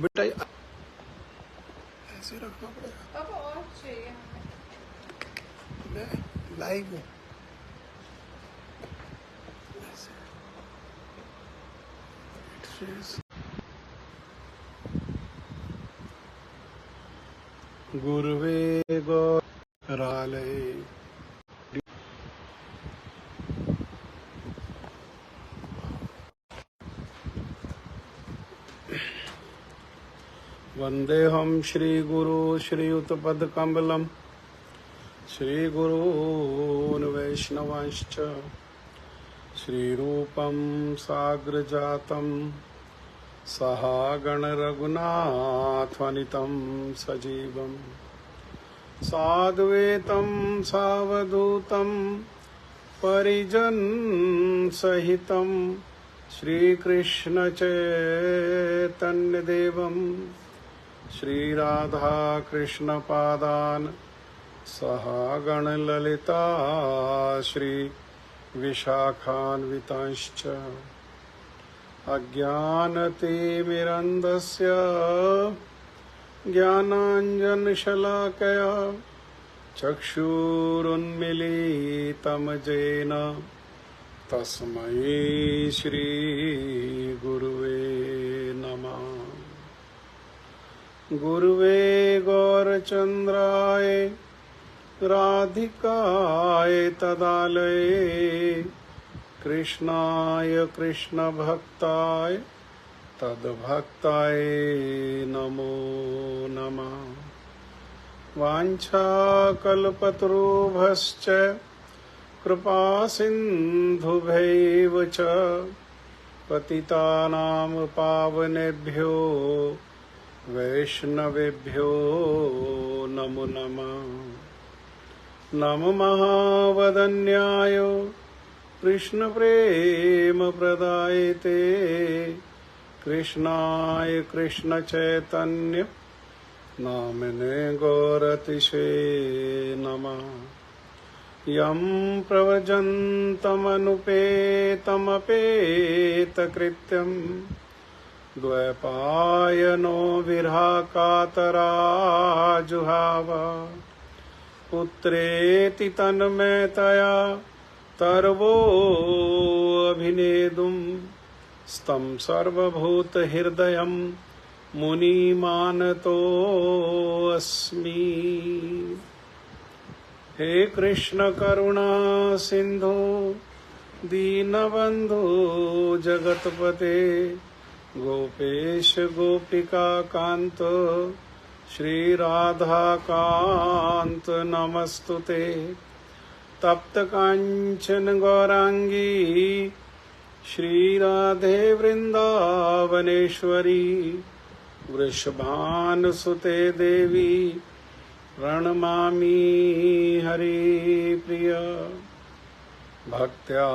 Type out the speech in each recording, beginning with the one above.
बेटा ऐसे रखना पड़ेगा। अब और चाहिए मैं लाइव हूँ। गुरुवे गौरालये वंदेहम श्रीगुरु श्रीयुतपदकमलम् श्रीगुरून् वैष्णवांश्च श्रीरूपं साग्रजातं सहागणरघुनाथान्वितं सजीवं साद्वैतं सावधूतं परिजनसहितं श्रीकृष्णचैतन्यदेवं श्रीराधाकृष्णपादान् सहागणललिता श्रीविशाखान्वितांश्च अज्ञानतिमिरन्धस्य ज्ञानाञ्जनशलाकया चक्षुरुन्मीलितं येन तस्मै श्रीगुरुवे नमः। गुरुवे गौरचन्द्राय राधिकाय तदालये कृष्णाय कृष्णभक्ताय तद्भक्ताय नमो नमः। वाञ्छाकल्पतरुभ्यश्च कृपासिन्धुभ्यैव च पतितानां पावनेभ्यो वैष्णवेभ्यो नमो नमः। नमो महावदन्याय कृष्णप्रेमप्रदायते कृष्णाय कृष्णचैतन्य नामिने गौरतिशे नमः। यं प्रव्रजन्तमनुपेतमपेतकृत्यं द्वैपायनो विरहकातराजुहाव पुत्रेति तन्मयतया तर्वोऽभिनेदुं स्तं सर्वभूतहृदयं मुनिमानतोऽस्मि। हे कृष्ण करुणा सिंधु दीनबंधु जगतपते गोपेश गोपिका कांत श्री राधा कांत नमस्तुते। तप्त कांचन गौरांगी श्री राधे वृंदावनेश्वरी वृषभानुसुते देवी प्रणमामि हरिप्रिय। भक्त्या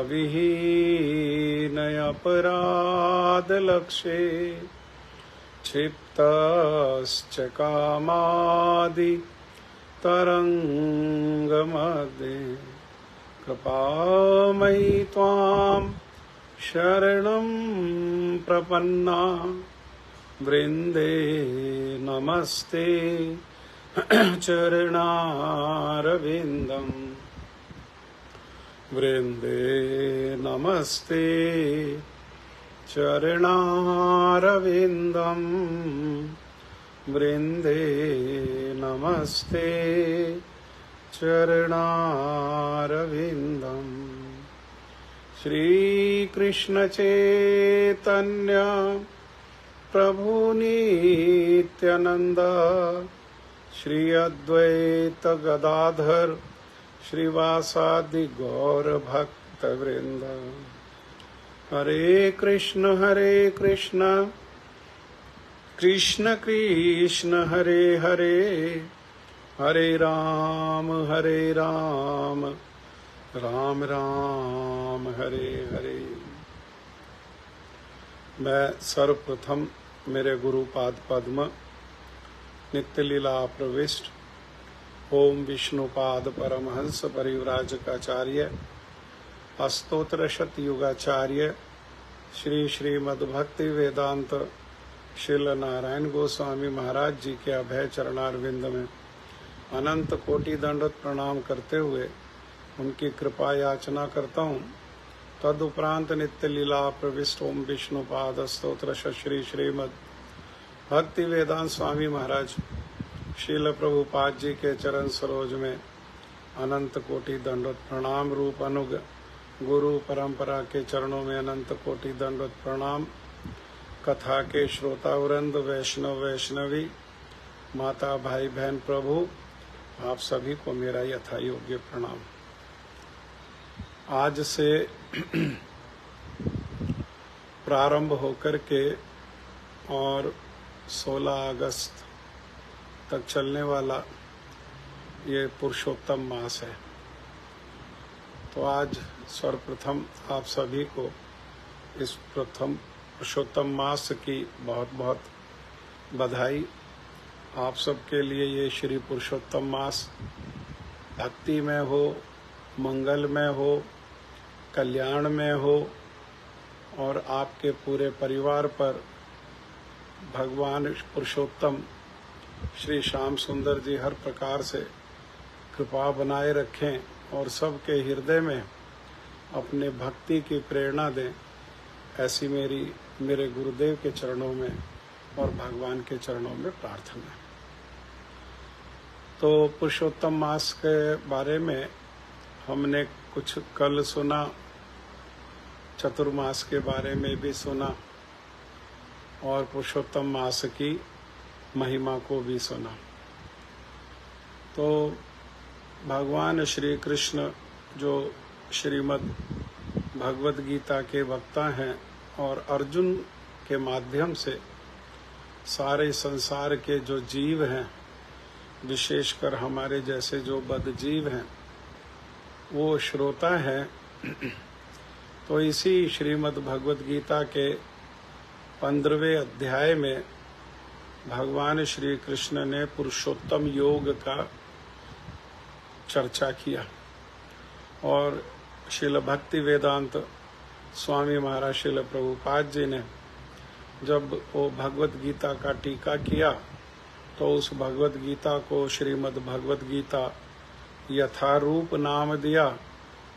विहीनयपराधलक्षे क्षिप्तश्च कामादि तरंगमध्ये कृपामयि त्वां शरणं प्रपन्ना वृंदे नमस्ते चरणारविन्दं वृंदे नमस्ते चरणारविन्दं वृंदे नमस्ते चरणारविन्दम्। श्रीकृष्ण चैतन्य प्रभु नित्यानंद श्री अद्वैत गदाधर श्रीवासादि गौर भक्त वृंद। हरे कृष्ण कृष्ण कृष्ण हरे हरे हरे राम राम राम हरे हरे। मैं सर्वप्रथम मेरे गुरुपाद पद्म नित्य लीला प्रविष्ट ओम विष्णुपाद परमहंस परिव्राजकाचार्य अस्तोत्र शतयुगाचार्य श्री श्रीमद्भक्ति वेदांत श्रील नारायण गोस्वामी महाराज जी के अभय चरणारविंद में अनंत कोटि दंडवत प्रणाम करते हुए उनकी कृपा याचना करता हूँ। तदुपरांत नित्य लीला प्रविष्ट ओम विष्णुपाद स्तोत्र श्री श्रीमद भक्ति वेदांत स्वामी महाराज श्रील प्रभुपाद जी के चरण सरोज में अनंत कोटि दंडवत प्रणाम रूप अनुग गुरु परंपरा के चरणों में अनंत कोटि दंडवत प्रणाम। कथा के श्रोता वृंद, वैष्णव वैष्णवी, माता भाई बहन प्रभु, आप सभी को मेरा यथा योग्य प्रणाम। आज से प्रारंभ होकर के और 16 अगस्त तक चलने वाला ये पुरुषोत्तम मास है। तो आज सर्वप्रथम आप सभी को इस प्रथम पुरुषोत्तम मास की बहुत बहुत बधाई। आप सबके लिए ये श्री पुरुषोत्तम मास भक्ति में हो, मंगल में हो, कल्याण में हो और आपके पूरे परिवार पर भगवान पुरुषोत्तम श्री श्याम सुंदर जी हर प्रकार से कृपा बनाए रखें और सबके हृदय में अपने भक्ति की प्रेरणा दें, ऐसी मेरे गुरुदेव के चरणों में और भगवान के चरणों में प्रार्थना है। तो पुरुषोत्तम मास के बारे में हमने कुछ कल सुना, चतुर्मास के बारे में भी सुना और पुरुषोत्तम मास की महिमा को भी सुना। तो भगवान श्री कृष्ण जो श्रीमद् भगवद गीता के वक्ता हैं और अर्जुन के माध्यम से सारे संसार के जो जीव हैं, विशेषकर हमारे जैसे जो बद्ध जीव हैं, वो श्रोता हैं। तो इसी श्रीमद् भगवद गीता के 15वें अध्याय में भगवान श्री कृष्ण ने पुरुषोत्तम योग का चर्चा किया और श्रील भक्ति वेदांत स्वामी महाराज श्रील प्रभुपाद जी ने जब वो भगवद गीता का टीका किया तो उस भगवद गीता को श्रीमद् भगवद गीता यथारूप नाम दिया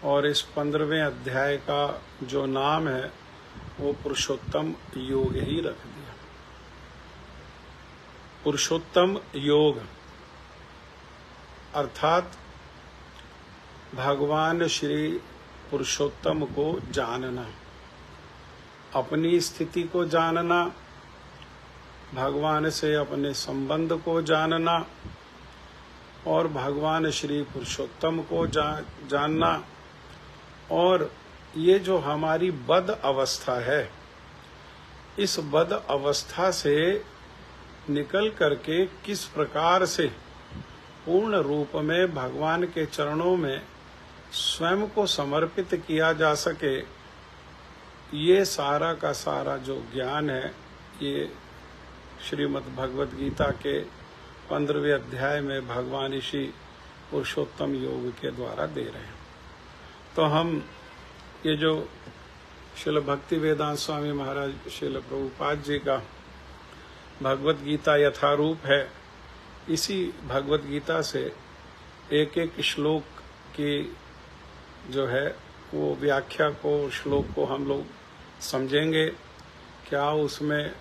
और इस 15वें अध्याय का जो नाम है वो पुरुषोत्तम योग ही रख दिया। पुरुषोत्तम योग अर्थात भगवान श्री पुरुषोत्तम को जानना, अपनी स्थिति को जानना, भगवान से अपने संबंध को जानना और भगवान श्री पुरुषोत्तम को जानना। और ये जो हमारी बद्ध अवस्था है, इस बद्ध अवस्था से निकल करके किस प्रकार से पूर्ण रूप में भगवान के चरणों में स्वयं को समर्पित किया जा सके, ये सारा का सारा जो ज्ञान है ये श्रीमद् भगवद गीता के 15वें अध्याय में भगवान इसी पुरुषोत्तम योग के द्वारा दे रहे हैं। तो हम ये जो श्रील भक्ति वेदांत स्वामी महाराज श्रील प्रभुपाद जी का भगवद गीता यथारूप है, इसी भगवद गीता से एक एक श्लोक की जो है वो व्याख्या को, श्लोक को हम लोग समझेंगे। क्या उसमें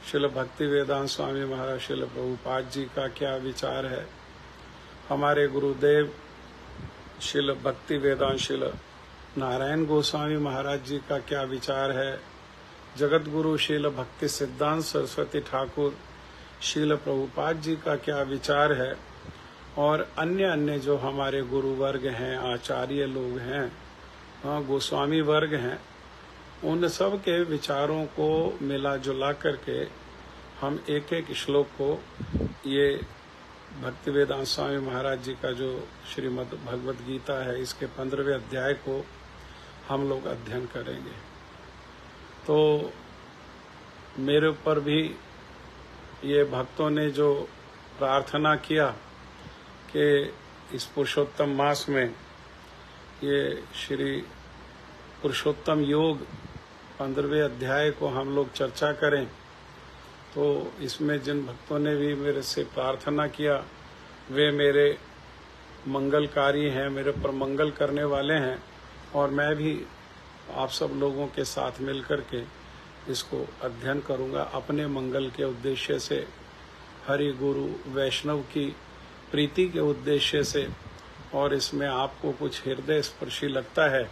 श्रील भक्ति वेदांत स्वामी महाराज श्रील प्रभुपाद जी का क्या विचार है, हमारे गुरुदेव श्रील भक्ति वेदांत श्रील नारायण गोस्वामी महाराज जी का क्या विचार है, जगत गुरु श्रील भक्ति सिद्धांत सरस्वती ठाकुर श्रील प्रभुपाद जी का क्या विचार है, और अन्य अन्य जो हमारे गुरु वर्ग हैं, आचार्य लोग हैं, गोस्वामी वर्ग हैं, उन सब के विचारों को मिला जुला करके हम एक एक श्लोक को, ये भक्ति वेदांत स्वामी महाराज जी का जो श्रीमद् भगवद गीता है, इसके 15वें अध्याय को हम लोग अध्ययन करेंगे। तो मेरे ऊपर भी ये भक्तों ने जो प्रार्थना किया कि इस पुरुषोत्तम मास में ये श्री पुरुषोत्तम योग 15वें अध्याय को हम लोग चर्चा करें, तो इसमें जिन भक्तों ने भी मेरे से प्रार्थना किया वे मेरे मंगलकारी हैं, मेरे पर मंगल करने वाले हैं, और मैं भी आप सब लोगों के साथ मिलकर के इसको अध्ययन करूंगा अपने मंगल के उद्देश्य से, हरि गुरु वैष्णव की प्रीति के उद्देश्य से। और इसमें आपको कुछ हृदय स्पर्शी लगता है,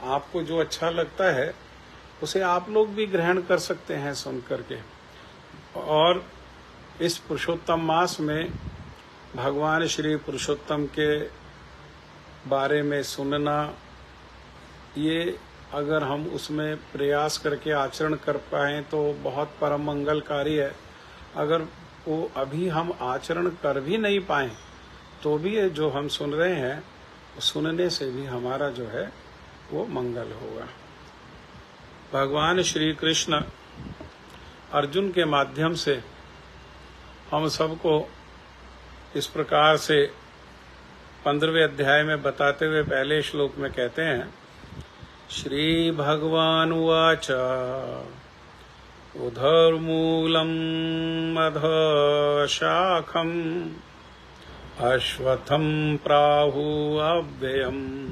आपको जो अच्छा लगता है उसे आप लोग भी ग्रहण कर सकते हैं सुन करके। और इस पुरुषोत्तम मास में भगवान श्री पुरुषोत्तम के बारे में सुनना, ये अगर हम उसमें प्रयास करके आचरण कर पाएं तो बहुत परम मंगलकारी है। अगर वो अभी हम आचरण कर भी नहीं पाए तो भी ये जो हम सुन रहे हैं सुनने से भी हमारा जो है वो मंगल होगा। भगवान श्री कृष्ण अर्जुन के माध्यम से हम सबको इस प्रकार से 15वें अध्याय में बताते हुए पहले श्लोक में कहते हैं, श्री भगवान उवाच उधर्मूलम् अधः शाखम् अश्वत्थं प्राहु अव्ययम्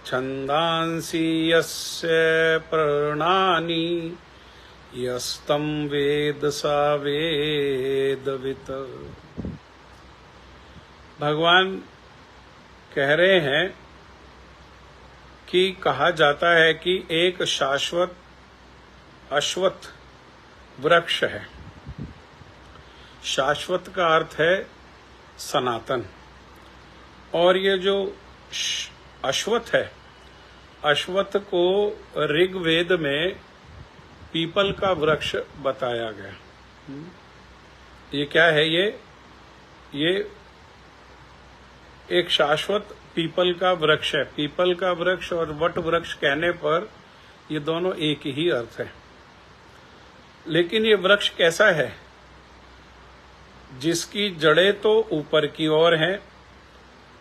छन्दांसि यस्य पर्णानि यस्तं वेद स वेदवित्। भगवान कह रहे हैं कि कहा जाता है कि एक शाश्वत अश्वत्थ वृक्ष है। शाश्वत का अर्थ है सनातन, और ये जो अश्वत्थ है, अश्वत्थ को ऋग्वेद में पीपल का वृक्ष बताया गया। ये क्या है? ये एक शाश्वत पीपल का वृक्ष है। पीपल का वृक्ष और वट वृक्ष कहने पर ये दोनों एक ही अर्थ है। लेकिन ये वृक्ष कैसा है? जिसकी जड़ें तो ऊपर की ओर हैं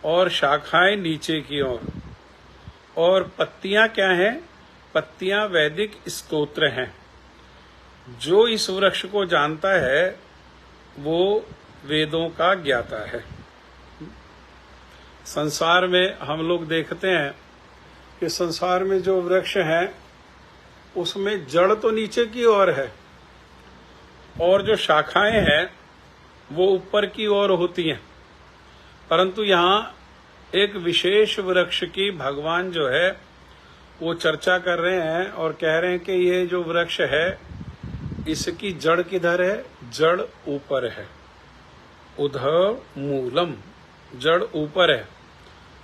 और शाखाएं नीचे की ओर, और पत्तियां क्या हैं? पत्तियां वैदिक स्तोत्र हैं। जो इस वृक्ष को जानता है वो वेदों का ज्ञाता है। संसार में हम लोग देखते हैं कि संसार में जो वृक्ष है उसमें जड़ तो नीचे की ओर है और जो शाखाएं हैं वो ऊपर की ओर होती हैं, परंतु यहाँ एक विशेष वृक्ष की भगवान जो है वो चर्चा कर रहे हैं और कह रहे हैं कि ये जो वृक्ष है इसकी जड़ किधर है? जड़ ऊपर है। उधः मूलम, जड़ ऊपर है,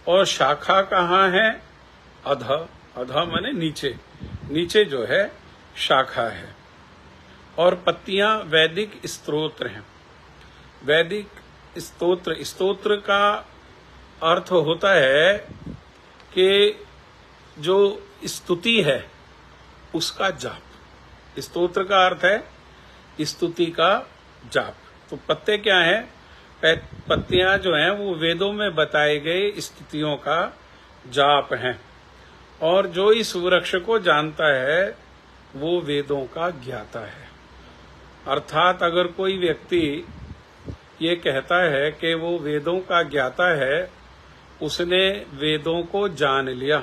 और शाखा कहाँ है? अधः। अधः माने नीचे, नीचे जो है शाखा है। और पत्तियां वैदिक स्तोत्र हैं। वैदिक स्तोत्र, स्तोत्र का अर्थ होता है कि जो स्तुति है उसका जाप। स्तोत्र का अर्थ है स्तुति का जाप। तो पत्ते क्या हैं? पत्तियां जो हैं वो वेदों में बताए गए स्तुतियों का जाप हैं, और जो इस वृक्ष को जानता है वो वेदों का ज्ञाता है। अर्थात अगर कोई व्यक्ति ये कहता है कि वो वेदों का ज्ञाता है, उसने वेदों को जान लिया।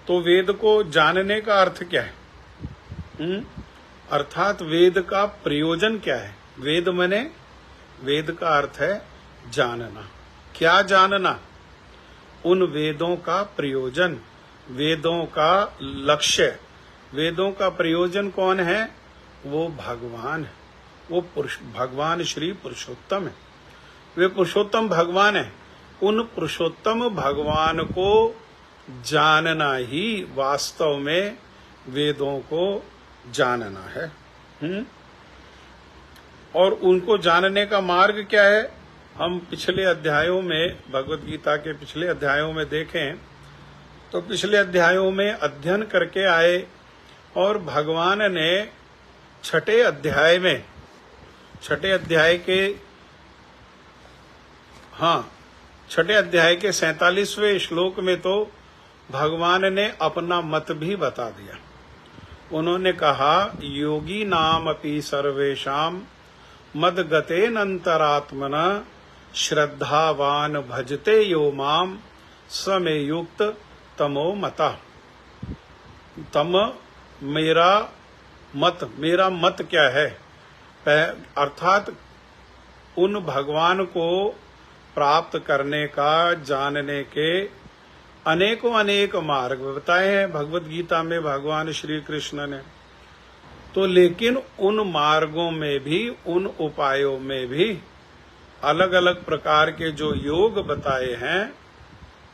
तो वेद को जानने का अर्थ क्या है? अर्थात वेद का प्रयोजन क्या है? वेद माने, वेद का अर्थ है जानना। क्या जानना? उन वेदों का प्रयोजन, वेदों का लक्ष्य। वेदों का प्रयोजन कौन है? वो भगवान है, वो भगवान श्री पुरुषोत्तम है। वे पुरुषोत्तम भगवान है। उन पुरुषोत्तम भगवान को जानना ही वास्तव में वेदों को जानना है। और उनको जानने का मार्ग क्या है? हम पिछले अध्यायों में, भगवत गीता के पिछले अध्यायों में देखें तो पिछले अध्यायों में अध्ययन करके आए, और भगवान ने छठे अध्याय में, छठे अध्याय के 47वें श्लोक में तो भगवान ने अपना मत भी बता दिया। उन्होंने कहा योगी नाम अपि सर्वेषाम मदगतेनंतरात्मना श्रद्धावान भजते यो माम समे युक्त तमो मता। तम मेरा मत क्या है? अर्थात उन भगवान को प्राप्त करने का, जानने के अनेक मार्ग बताए हैं भगवत गीता में भगवान श्री कृष्ण ने। तो लेकिन उन मार्गों में भी, उन उपायों में भी अलग अलग प्रकार के जो योग बताए हैं,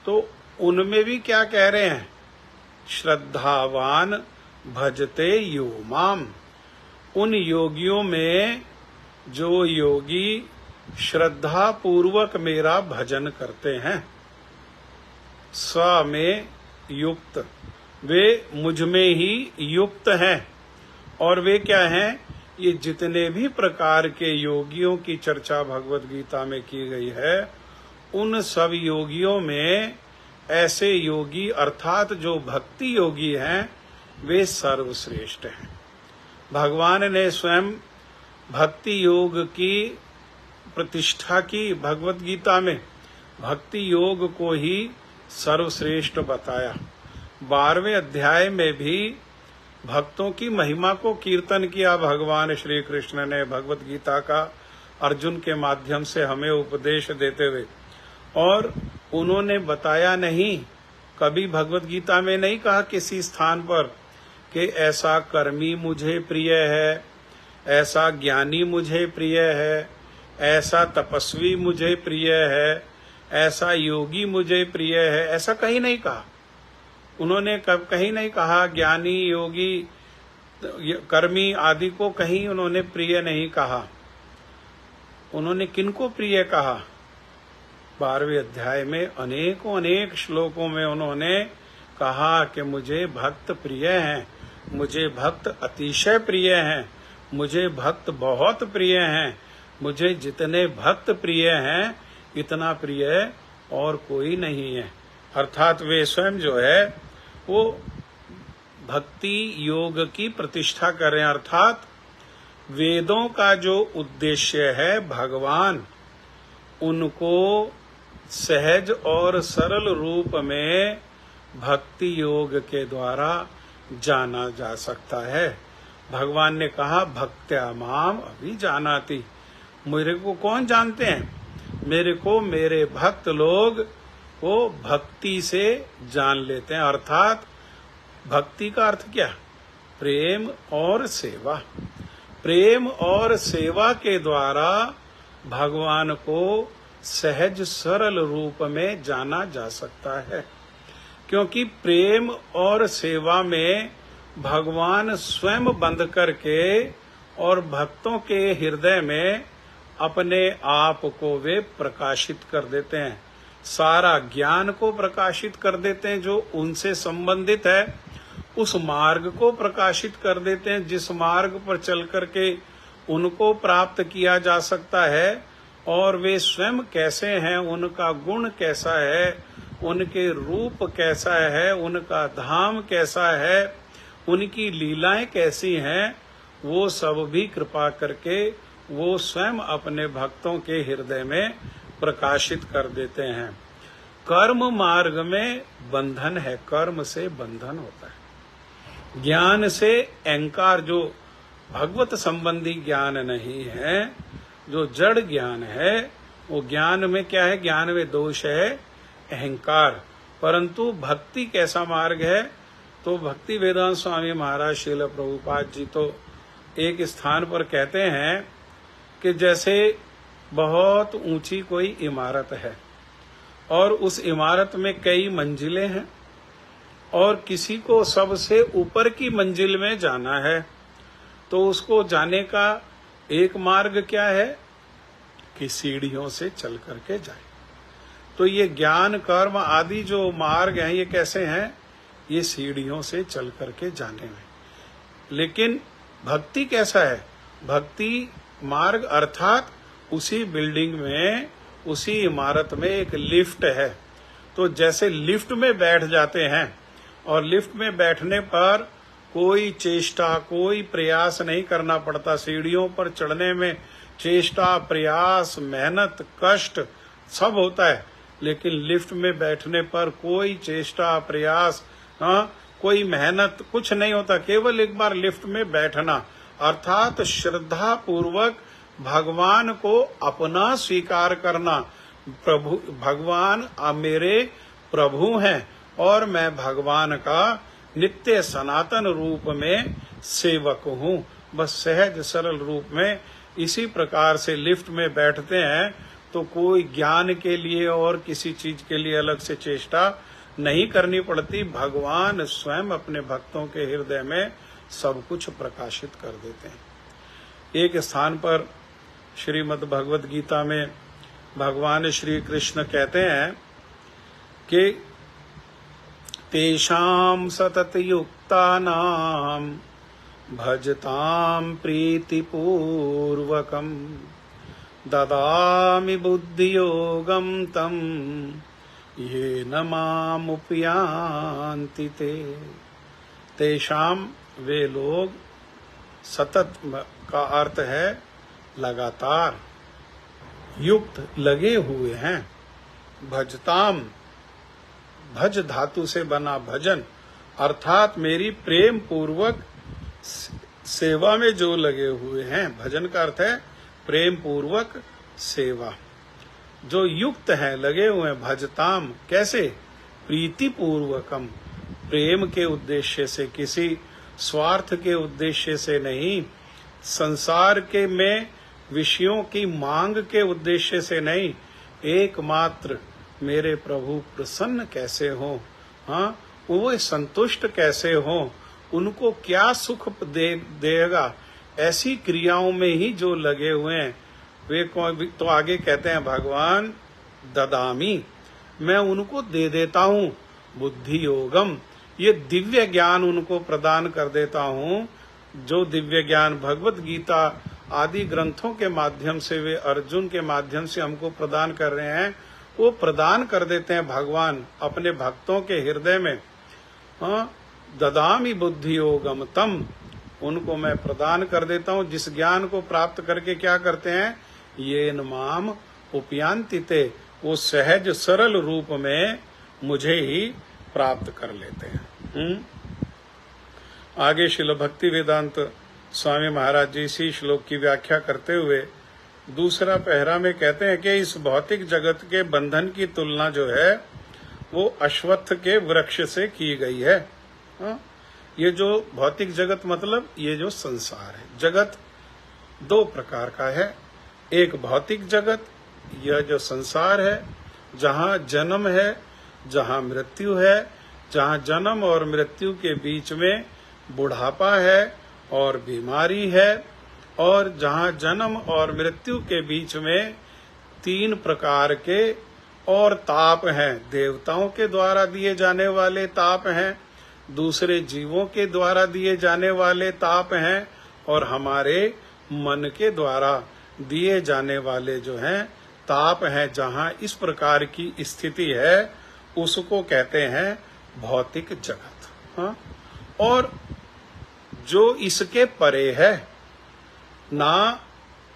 तो उनमें भी क्या कह रहे हैं? श्रद्धावान भजते यो माम। उन योगियों में जो योगी श्रद्धा पूर्वक मेरा भजन करते हैं, स में युक्त, वे मुझ में ही युक्त हैं। और वे क्या हैं? ये जितने भी प्रकार के योगियों की चर्चा भगवत गीता में की गई है, उन सब योगियों में ऐसे योगी अर्थात जो भक्ति योगी हैं, वे सर्वश्रेष्ठ हैं। भगवान ने स्वयं भक्ति योग की प्रतिष्ठा की भगवत गीता में, भक्ति योग को ही सर्वश्रेष्ठ बताया। 12वें अध्याय में भी भक्तों की महिमा को कीर्तन किया भगवान श्री कृष्ण ने भगवत गीता का, अर्जुन के माध्यम से हमें उपदेश देते हुए। और उन्होंने बताया नहीं, कभी भगवत गीता में नहीं कहा किसी स्थान पर कि ऐसा कर्मी मुझे प्रिय है, ऐसा ज्ञानी मुझे प्रिय है, ऐसा तपस्वी मुझे प्रिय है, ऐसा योगी मुझे प्रिय है, ऐसा कहीं नहीं कहा। उन्होंने कहीं नहीं कहा ज्ञानी, योगी, कर्मी आदि को कहीं उन्होंने प्रिय नहीं कहा। उन्होंने किनको प्रिय कहा? 12वें अध्याय में अनेक श्लोकों में उन्होंने कहा कि मुझे भक्त प्रिय हैं, मुझे भक्त अतिशय प्रिय हैं, मुझे भक्त बहुत प्रिय हैं, मुझे जितने भक्त प्रिय हैं इतना प्रिय और कोई नहीं है। अर्थात वे स्वयं जो है वो भक्ति योग की प्रतिष्ठा करें। अर्थात वेदों का जो उद्देश्य है भगवान, उनको सहज और सरल रूप में भक्ति योग के द्वारा जाना जा सकता है। भगवान ने कहा भक्त्या माम अभी जानाति। मेरे को कौन जानते हैं? मेरे को मेरे भक्त लोग वो भक्ति से जान लेते हैं। अर्थात भक्ति का अर्थ क्या? प्रेम और सेवा। प्रेम और सेवा के द्वारा भगवान को सहज सरल रूप में जाना जा सकता है, क्योंकि प्रेम और सेवा में भगवान स्वयं बंध करके और भक्तों के हृदय में अपने आप को वे प्रकाशित कर देते हैं। सारा ज्ञान को प्रकाशित कर देते हैं जो उनसे संबंधित है, उस मार्ग को प्रकाशित कर देते हैं जिस मार्ग पर चल करके उनको प्राप्त किया जा सकता है। और वे स्वयं कैसे हैं, उनका गुण कैसा है, उनके रूप कैसा है, उनका धाम कैसा है, उनकी लीलाएं कैसी हैं, वो सब भी कृपा करके वो स्वयं अपने भक्तों के हृदय में प्रकाशित कर देते हैं। कर्म मार्ग में बंधन है, कर्म से बंधन होता है। ज्ञान से अहंकार, जो भगवत संबंधी ज्ञान नहीं है, जो जड़ ज्ञान है, वो ज्ञान में क्या है? ज्ञान में दोष है अहंकार। परंतु भक्ति कैसा मार्ग है? तो भक्ति वेदांत स्वामी महाराज श्रील प्रभुपाद जी तो एक स्थान पर कहते हैं कि जैसे बहुत ऊंची कोई इमारत है और उस इमारत में कई मंजिलें हैं और किसी को सबसे ऊपर की मंजिल में जाना है, तो उसको जाने का एक मार्ग क्या है कि सीढ़ियों से चल करके जाए। तो ये ज्ञान कर्म आदि जो मार्ग हैं ये कैसे हैं? ये सीढ़ियों से चल करके जाने में। लेकिन भक्ति कैसा है? भक्ति मार्ग अर्थात उसी बिल्डिंग में, उसी इमारत में एक लिफ्ट है। तो जैसे लिफ्ट में बैठ जाते हैं और लिफ्ट में बैठने पर कोई चेष्टा, कोई प्रयास नहीं करना पड़ता। सीढ़ियों पर चढ़ने में चेष्टा, प्रयास, मेहनत, कष्ट सब होता है, लेकिन लिफ्ट में बैठने पर कोई चेष्टा, प्रयास, कोई मेहनत कुछ नहीं होता। केवल एक बार लिफ्ट में बैठना, अर्थात श्रद्धा पूर्वक भगवान को अपना स्वीकार करना। प्रभु, भगवान मेरे प्रभु हैं और मैं भगवान का नित्य सनातन रूप में सेवक हूँ। बस सहज सरल रूप में इसी प्रकार से लिफ्ट में बैठते हैं तो कोई ज्ञान के लिए और किसी चीज के लिए अलग से चेष्टा नहीं करनी पड़ती। भगवान स्वयं अपने भक्तों के हृदय में सब कुछ प्रकाशित कर देते हैं। एक स्थान पर श्रीमद् भगवद गीता में भगवान श्री कृष्ण कहते हैं कि तेषां सतत युक्तानां भजतां प्रीतिपूर्वकं ददामि बुद्धियोगं तं येन मामुपयान्ति ते। तेषां वे लोग, सतत का अर्थ है लगातार, युक्त लगे हुए हैं। भजताम, भज धातु से बना भजन, अर्थात मेरी प्रेम पूर्वक सेवा में जो लगे हुए हैं। भजन का अर्थ है प्रेम पूर्वक सेवा, जो युक्त है, लगे हुए हैं। भजताम कैसे? प्रीति पूर्वकम, प्रेम के उद्देश्य से, किसी स्वार्थ के उद्देश्य से नहीं, संसार के में विषयों की मांग के उद्देश्य से नहीं, एकमात्र मेरे प्रभु प्रसन्न कैसे हो, हाँ, वो संतुष्ट कैसे हो, उनको क्या सुख देगा, ऐसी क्रियाओं में ही जो लगे हुए हैं वे तो आगे कहते हैं भगवान ददामी, मैं उनको दे देता हूँ। बुद्धि योगम, ये दिव्य ज्ञान उनको प्रदान कर देता हूँ। जो दिव्य ज्ञान भगवत गीता आदि ग्रंथों के माध्यम से वे अर्जुन के माध्यम से हमको प्रदान कर रहे हैं, वो प्रदान कर देते हैं भगवान अपने भक्तों के हृदय में। ददामी बुद्धि योगम तम, उनको मैं प्रदान कर देता हूँ, जिस ज्ञान को प्राप्त करके क्या करते हैं, ये माम उपयांति ते, वो सहज सरल रूप में मुझे ही प्राप्त कर लेते हैं। आगे श्रील भक्ति वेदांत स्वामी महाराज जी इसी श्लोक की व्याख्या करते हुए दूसरा पहरा में कहते हैं कि इस भौतिक जगत के बंधन की तुलना जो है वो अश्वत्थ के वृक्ष से की गई है। ये जो भौतिक जगत मतलब ये जो संसार है, जगत दो प्रकार का है। एक भौतिक जगत, यह जो संसार है, जहाँ जन्म है, जहाँ मृत्यु है, जहाँ जन्म और मृत्यु के बीच में बुढ़ापा है और बीमारी है, और जहाँ जन्म और मृत्यु के बीच में तीन प्रकार के और ताप हैं। देवताओं के द्वारा दिए जाने वाले ताप हैं, दूसरे जीवों के द्वारा दिए जाने वाले ताप हैं, और हमारे मन के द्वारा दिए जाने वाले जो हैं ताप हैं। जहाँ इस प्रकार की स्थिति है उसको कहते हैं भौतिक जगत। हाँ? और जो इसके परे है, ना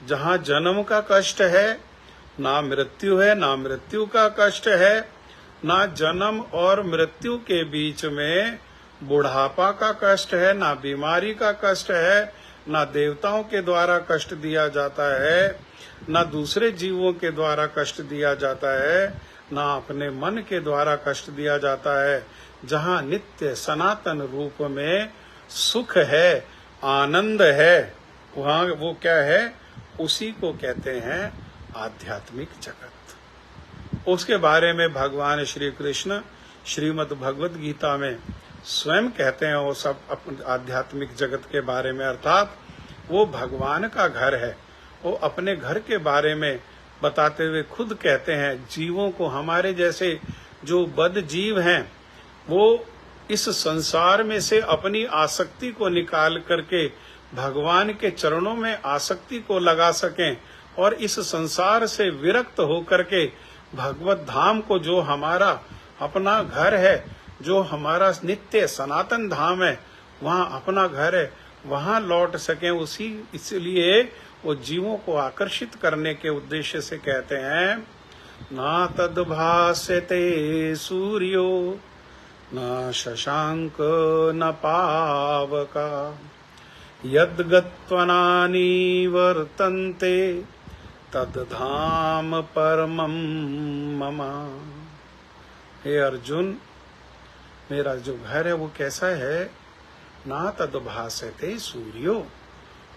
जहाँ जन्म का कष्ट है, ना मृत्यु है, ना मृत्यु का कष्ट है, ना जन्म और मृत्यु के बीच में बुढ़ापा का कष्ट है, ना बीमारी का कष्ट है, ना देवताओं के द्वारा कष्ट दिया जाता है, ना दूसरे जीवों के द्वारा कष्ट दिया जाता है, ना अपने मन के द्वारा कष्ट दिया जाता है। जहाँ नित्य सनातन रूप में सुख है, आनंद है, वहाँ वो क्या है, उसी को कहते हैं आध्यात्मिक जगत। उसके बारे में भगवान श्री कृष्ण श्रीमद् भगवद गीता में स्वयं कहते हैं वो सब अपने आध्यात्मिक जगत के बारे में, अर्थात वो भगवान का घर है। वो अपने घर के बारे में बताते हुए खुद कहते हैं, जीवों को, हमारे जैसे जो बद जीव हैं, वो इस संसार में से अपनी आसक्ति को निकाल करके भगवान के चरणों में आसक्ति को लगा सकें, और इस संसार से विरक्त होकर के भगवत धाम को, जो हमारा अपना घर है, जो हमारा नित्य सनातन धाम है, वहां अपना घर है, वहां लौट सकें, उसी इसलिए वो जीवों को आकर्षित करने के उद्देश्य से कहते हैं ना तद्भास्यते सूर्यो न शशांक न पावका यद्गत्वनानि वर्तन्ते तद्धाम परमं मम। हे अर्जुन, मेरा जो घर है वो कैसा है? ना तद्भास्यते सूर्यो,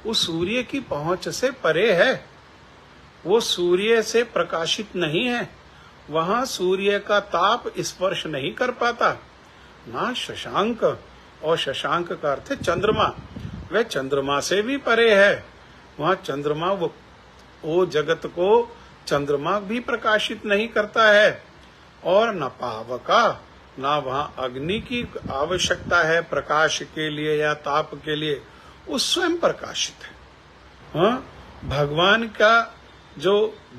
उस सूर्य की पहुंच से परे है, वो सूर्य से प्रकाशित नहीं है, वहां सूर्य का ताप स्पर्श नहीं कर पाता। ना शशांक, और शशांक का अर्थ है चंद्रमा, वह चंद्रमा से भी परे है, वहां चंद्रमा वो जगत को चंद्रमा भी प्रकाशित नहीं करता है। और न पावका, ना वहां अग्नि की आवश्यकता है प्रकाश के लिए या ताप के लिए, वो स्वयं प्रकाशित है। हाँ, भगवान का जो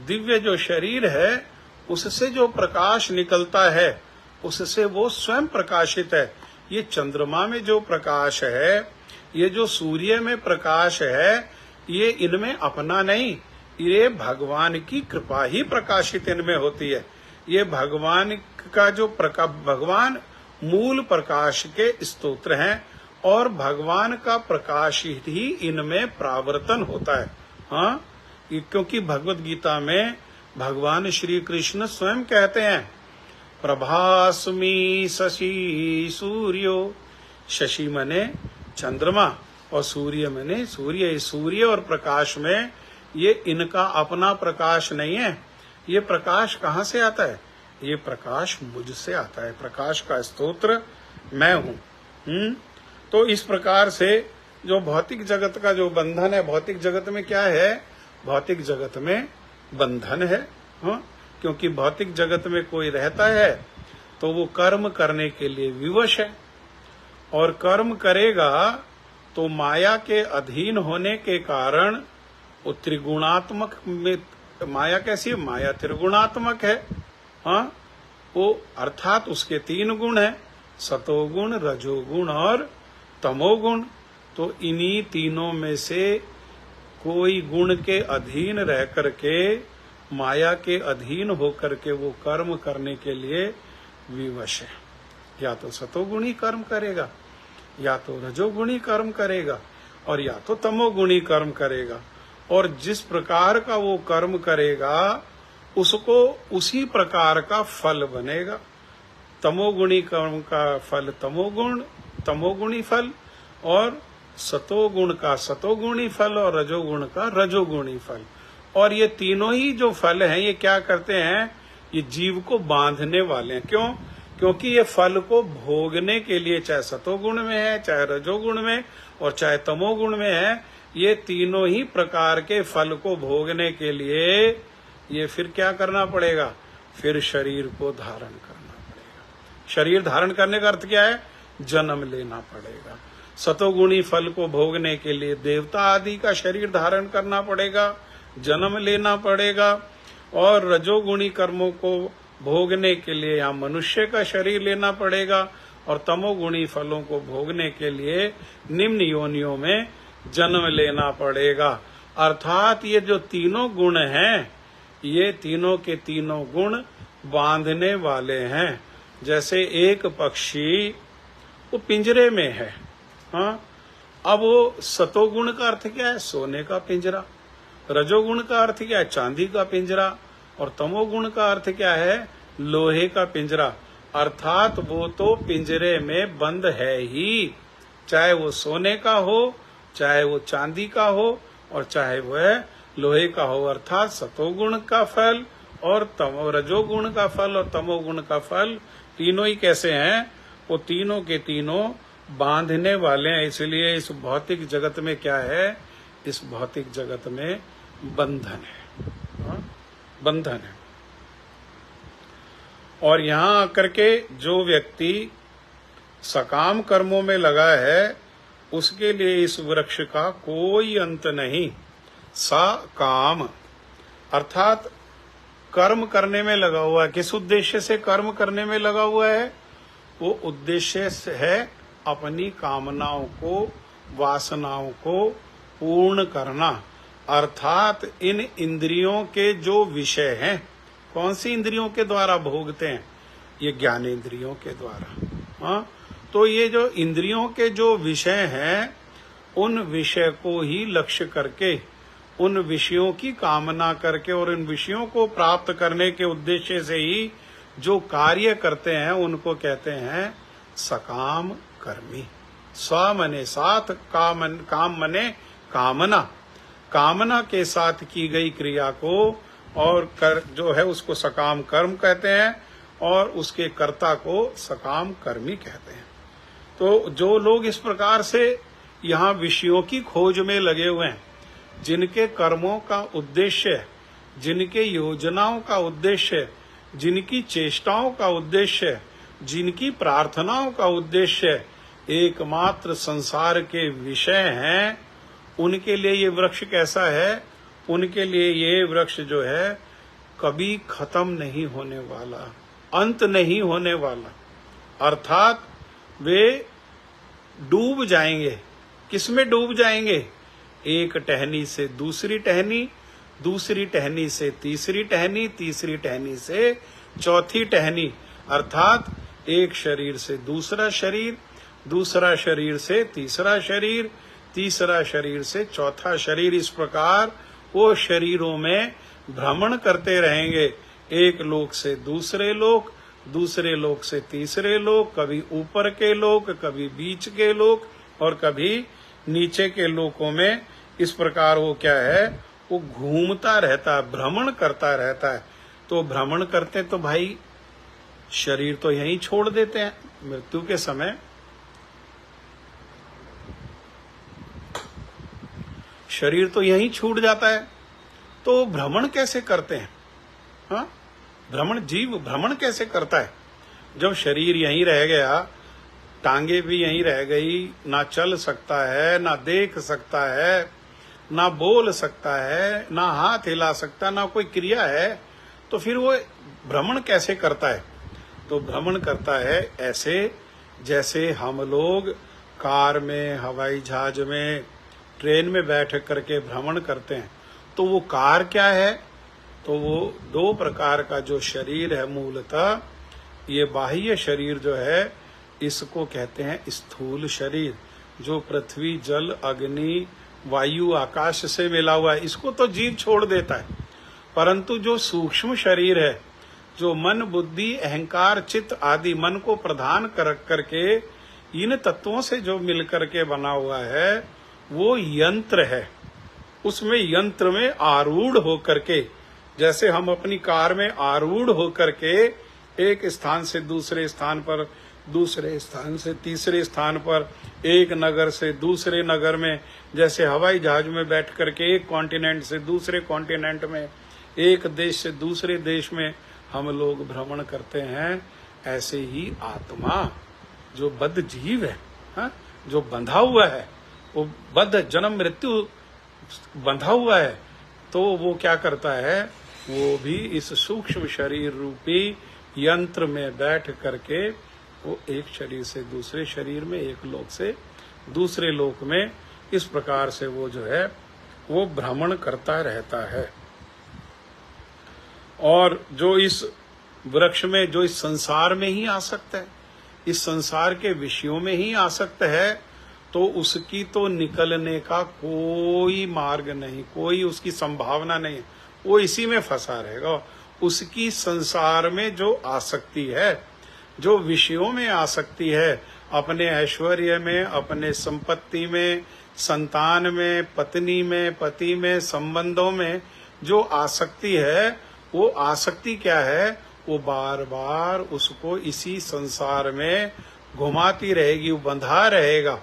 दिव्य जो शरीर है उससे जो प्रकाश निकलता है उससे वो स्वयं प्रकाशित है। ये चंद्रमा में जो प्रकाश है, ये जो सूर्य में प्रकाश है, ये इनमें अपना नहीं, ये भगवान की कृपा ही प्रकाशित इनमें होती है। ये भगवान का जो भगवान मूल प्रकाश के स्तोत्र हैं और भगवान का प्रकाश ही इनमें प्रावर्तन होता है। हाँ, क्योंकि भगवत गीता में भगवान श्री कृष्ण स्वयं कहते हैं प्रभास्मि शशि सूर्यो, शशि मने चंद्रमा और सूर्य मने सूर्य। सूर्य और प्रकाश में ये इनका अपना प्रकाश नहीं है, ये प्रकाश कहाँ से आता है? ये प्रकाश मुझसे आता है, प्रकाश का स्तोत्र मैं हूँ। तो इस प्रकार से जो भौतिक जगत का जो बंधन है, भौतिक जगत में क्या है? भौतिक जगत में बंधन है। हाँ, क्योंकि भौतिक जगत में कोई रहता है तो वो कर्म करने के लिए विवश है, और कर्म करेगा तो माया के अधीन होने के कारण वो त्रिगुणात्मक में, माया कैसी है? माया त्रिगुणात्मक है। हाँ, वो अर्थात उसके 3 गुण है, सतोगुण, रजोगुण और तमोगुण। तो इन्हीं तीनों में से कोई गुण के अधीन रह करके, माया के अधीन होकर के वो कर्म करने के लिए विवश है। या तो सतोगुणी कर्म करेगा, या तो रजोगुणी कर्म करेगा, और या तो तमोगुणी कर्म करेगा। और जिस प्रकार का वो कर्म करेगा उसको उसी प्रकार का फल बनेगा। तमोगुणी कर्म का फल तमोगुणी फल, और सतोगुण का सतोगुणी फल, और रजोगुण का रजोगुणी फल। और ये तीनों ही जो फल हैं ये क्या करते हैं? ये जीव को बांधने वाले हैं। क्यों? क्योंकि ये फल को भोगने के लिए, चाहे सतोगुण में है, चाहे रजोगुण में और चाहे तमोगुण में है, ये तीनों ही प्रकार के फल को भोगने के लिए ये फिर क्या करना पड़ेगा? फिर शरीर को धारण करना पड़ेगा। शरीर धारण करने का अर्थ क्या है? जन्म लेना पड़ेगा। सतोगुणी फल को भोगने के लिए देवता आदि का शरीर धारण करना पड़ेगा, जन्म लेना पड़ेगा। और रजोगुणी कर्मों को भोगने के लिए यहाँ मनुष्य का शरीर लेना पड़ेगा, और तमोगुणी फलों को भोगने के लिए निम्न योनियों में जन्म लेना पड़ेगा। अर्थात ये जो तीनों गुण हैं, ये तीनों के तीनों गुण बांधने वाले हैं। जैसे एक पक्षी वो पिंजरे में है, हाँ, अब वो सतोगुण का अर्थ क्या है? सोने का पिंजरा। रजोगुण का अर्थ क्या है? चांदी का पिंजरा। और तमोगुण का अर्थ क्या है? लोहे का पिंजरा। अर्थात वो तो पिंजरे में बंद है ही, चाहे वो सोने का हो, चाहे वो चांदी का हो, और चाहे वह लोहे का हो। अर्थात सतोगुण का फल और रजोगुण का फल और तमोगुण का फल तीनों ही कैसे हैं? वो तीनों के तीनों बांधने वाले हैं। इसलिए इस भौतिक जगत में क्या है? इस भौतिक जगत में बंधन है। हाँ? बंधन है। और यहाँ आकर के जो व्यक्ति सकाम कर्मों में लगा है उसके लिए इस वृक्ष का कोई अंत नहीं। सकाम अर्थात कर्म करने में लगा हुआ है। किस उद्देश्य से कर्म करने में लगा हुआ है? वो उद्देश्य है अपनी कामनाओं को, वासनाओं को पूर्ण करना, अर्थात इन इंद्रियों के जो विषय हैं, कौन सी इंद्रियों के द्वारा भोगते हैं? ये ज्ञानेंद्रियों के द्वारा। हाँ, तो ये जो इंद्रियों के जो विषय हैं, उन विषय को ही लक्ष्य करके, उन विषयों की कामना करके और इन विषयों को प्राप्त करने के उद्देश्य से ही जो कार्य करते हैं, उनको कहते हैं सकाम कर्मी। स्व मने साथ, काम मने कामना, कामना के साथ की गई क्रिया को और कर जो है उसको सकाम कर्म कहते हैं, और उसके कर्ता को सकाम कर्मी कहते हैं। तो जो लोग इस प्रकार से यहाँ विषयों की खोज में लगे हुए हैं, जिनके कर्मों का उद्देश्य, जिनके योजनाओं का उद्देश्य, जिनकी चेष्टाओं का उद्देश्य, जिनकी प्रार्थनाओं का उद्देश्य एकमात्र संसार के विषय हैं, उनके लिए ये वृक्ष कैसा है? उनके लिए ये वृक्ष जो है कभी खत्म नहीं होने वाला, अंत नहीं होने वाला। अर्थात वे डूब जाएंगे। किसमें डूब जाएंगे? एक टहनी से दूसरी टहनी, दूसरी टहनी से तीसरी टहनी, तीसरी टहनी से चौथी टहनी, अर्थात एक शरीर से दूसरा शरीर, दूसरा शरीर से तीसरा शरीर, तीसरा शरीर से चौथा शरीर। इस प्रकार वो शरीरों में भ्रमण करते रहेंगे, एक लोक से दूसरे लोक, दूसरे लोक से तीसरे लोक, कभी ऊपर के लोक, कभी बीच के लोक और कभी नीचे के लोकों में। इस प्रकार वो क्या है? वो घूमता रहता है, भ्रमण करता रहता है। तो भ्रमण करते तो भाई शरीर तो यहीं छोड़ देते हैं मृत्यु के समय। शरीर तो यहीं छूट जाता है, तो भ्रमण कैसे करते हैं? हाँ, जीव भ्रमण कैसे करता है? जब शरीर यहीं रह गया, टांगे भी यहीं रह गई, ना चल सकता है, ना देख सकता है, ना बोल सकता है, ना हाथ हिला सकता, ना कोई क्रिया है, तो फिर वो भ्रमण कैसे करता है? तो भ्रमण करता है ऐसे जैसे हम लोग कार में, हवाई जहाज में, ट्रेन में बैठ करके भ्रमण करते हैं। तो वो कार क्या है? तो वो दो प्रकार का जो शरीर है मूलतः, ये बाह्य शरीर जो है इसको कहते हैं स्थूल शरीर, जो पृथ्वी, जल, अग्नि, वायु, आकाश से मिला हुआ है। इसको तो जीव छोड़ देता है, परंतु जो सूक्ष्म शरीर है, जो मन, बुद्धि, अहंकार, चित्त आदि मन को प्रधान करके इन तत्वों से जो मिलकर के बना हुआ है, वो यंत्र है। उसमें यंत्र में आरूढ़ होकर के, जैसे हम अपनी कार में आरूढ़ होकर के एक स्थान से दूसरे स्थान पर, दूसरे स्थान से तीसरे स्थान पर, एक नगर से दूसरे नगर में, जैसे हवाई जहाज में बैठ करके एक कॉन्टिनेंट से दूसरे कॉन्टिनेंट में, एक देश से दूसरे देश में हम लोग भ्रमण करते हैं, ऐसे ही आत्मा जो बद्ध जीव है, हा? जो बंधा हुआ है, वो बद्ध जन्म मृत्यु बंधा हुआ है, तो वो क्या करता है? वो भी इस सूक्ष्म शरीर रूपी यंत्र में बैठ करके वो एक शरीर से दूसरे शरीर में, एक लोक से दूसरे लोक में, इस प्रकार से वो जो है वो भ्रमण करता रहता है। और जो इस वृक्ष में, जो इस संसार में ही आसक्त है, इस संसार के विषयों में ही आसक्त है, तो उसकी तो निकलने का कोई मार्ग नहीं, कोई उसकी संभावना नहीं, वो इसी में फंसा रहेगा। उसकी संसार में जो आसक्ति है, जो विषयों में आसक्ति है, अपने ऐश्वर्य में, अपने संपत्ति में, संतान में, पत्नी में, पति में, संबंधों में जो आसक्ति है, वो आसक्ति क्या है? वो बार बार उसको इसी संसार में घुमाती रहेगी, वो बंधा रहेगा,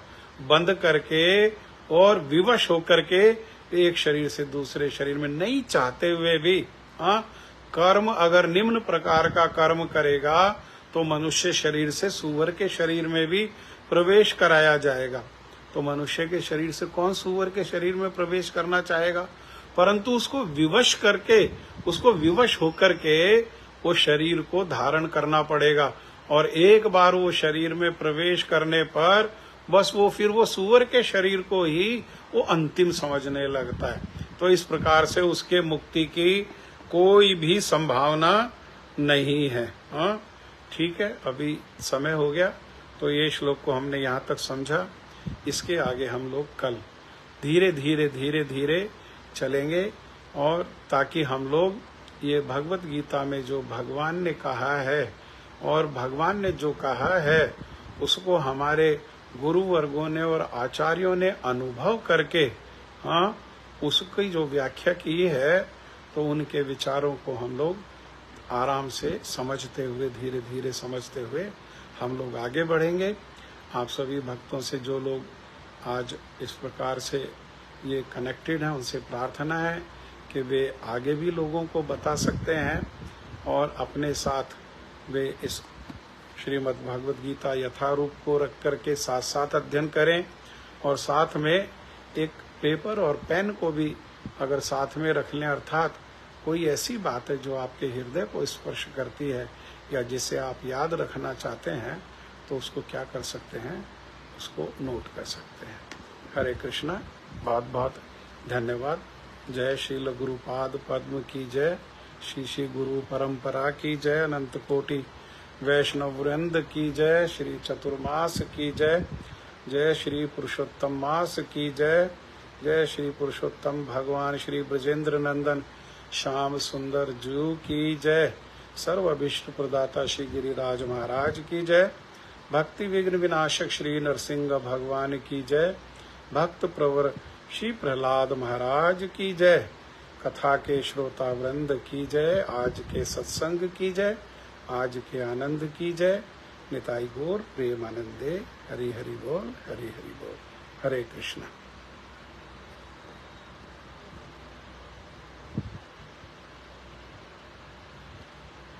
बंद करके और विवश होकर के एक शरीर से दूसरे शरीर में, नहीं चाहते हुए भी। हाँ, कर्म अगर निम्न प्रकार का कर्म करेगा तो मनुष्य शरीर से सूअर के शरीर में भी प्रवेश कराया जाएगा। तो मनुष्य के शरीर से कौन सूअर के शरीर में प्रवेश करना चाहेगा? परंतु उसको विवश करके, उसको विवश होकर के वो शरीर को धारण करना पड़ेगा। और एक बार वो शरीर में प्रवेश करने पर बस वो फिर वो सूअर के शरीर को ही वो अंतिम समझने लगता है। तो इस प्रकार से उसके मुक्ति की कोई भी संभावना नहीं है। हाँ, ठीक है, अभी समय हो गया, तो ये श्लोक को हमने यहाँ तक समझा। इसके आगे हम लोग कल धीरे धीरे चलेंगे, और ताकि हम लोग ये भगवत गीता में जो भगवान ने कहा है और भगवान ने जो कहा है उसको हमारे गुरु वर्गों ने और आचार्यों ने अनुभव करके, हाँ, उसकी जो व्याख्या की है, तो उनके विचारों को हम लोग आराम से समझते हुए, धीरे धीरे समझते हुए हम लोग आगे बढ़ेंगे। आप सभी भक्तों से जो लोग आज इस प्रकार से ये कनेक्टेड हैं, उनसे प्रार्थना है कि वे आगे भी लोगों को बता सकते हैं और अपने साथ वे इस श्रीमद् भागवत गीता यथारूप को रख करके साथ साथ अध्ययन करें, और साथ में एक पेपर और पेन को भी अगर साथ में रख लें, अर्थात कोई ऐसी बात है जो आपके हृदय को स्पर्श करती है या जिसे आप याद रखना चाहते हैं, तो उसको क्या कर सकते हैं, उसको नोट कर सकते हैं। हरे कृष्णा, बहुत बहुत धन्यवाद। जय श्रील गुरुपाद पद्म की जय, श्री श्री गुरु परंपरा की जय, अनंत कोटि वैष्णव वृंद की जय, श्री चतुर्मास की जय, जय श्री पुरुषोत्तम मास की जय, जय श्री पुरुषोत्तम भगवान श्री ब्रजेंद्र नंदन श्याम सुंदर जू की जय, सर्व अभिष्ट प्रदाता श्री गिरिराज महाराज की जय, भक्ति विघ्न विनाशक श्री नरसिंह भगवान की जय, भक्त प्रवर श्री प्रहलाद महाराज की जय, कथा के श्रोता वृंद की जय, आज के सत्संग की जय, आज के आनंद की जय। निताई गौर प्रेमानंदे। हरि हरि बोल, हरि हरि बोल। हरे कृष्णा।